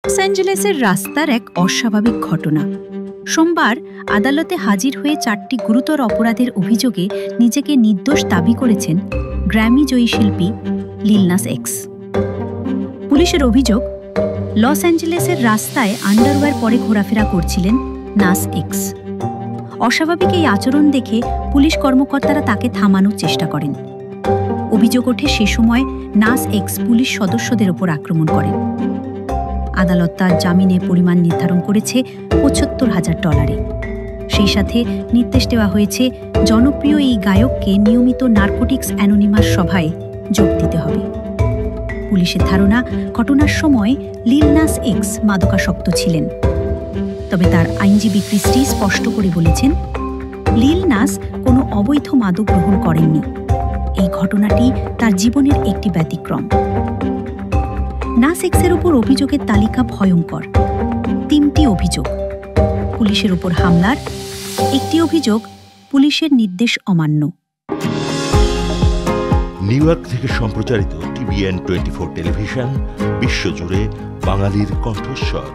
Loss অ্যাঞ্জেলেসের রাস্তার এক অস্বাভাবিক ঘটনা। সোমবার আদালতে হাজির হয়ে 4টি গুরুতর অপরাধের অভিযোগে নিজেকে নির্দোষ দাবি করেছেন গ্র্যামি জয়ী শিল্পী লিল নাস এক্স। পুলিশের অভিযোগ, লস অ্যাঞ্জেলেসের রাস্তায় আন্ডারওয়্যার পরে ঘোরাফেরা করছিলেন নাস এক্স। অস্বাভাবিক এই আচরণ দেখে পুলিশ কর্মকর্তারা তাকে থামানোর চেষ্টা করেন। অভিযোগ ওঠে সে সময় নাস এক্স পুলিশ সদস্যদের ওপর আক্রমণ করেন। আদালত তার জামিনের পরিমাণ নির্ধারণ করেছে $75,000। সেই সাথে নির্দেশ দেওয়া হয়েছে জনপ্রিয় এই গায়ককে নিয়মিত নার্কোটিক্স অ্যানোনিমাস সভায় যোগ দিতে হবে। পুলিশের ধারণা, ঘটনার সময় লিল নাস এক্স মাদকাসক্ত ছিলেন। তবে তার আইনজীবী ক্রিস্টি স্পষ্ট করে বলেছেন, লিল নাস কোনো অবৈধ মাদক গ্রহণ করেননি। এই ঘটনাটি তার জীবনের একটি ব্যতিক্রম। নাস এক্সের উপর অভিযোগের তালিকা ভয়ঙ্কর। 3টি অভিযোগ পুলিশের উপর হামলার, 1টি অভিযোগ পুলিশের নির্দেশ অমান্য। নিউ ইয়র্ক থেকে সম্প্রচারিত TVN 24 টেলিভিশন, বিশ্বজুড়ে বাঙালির কণ্ঠস্বর।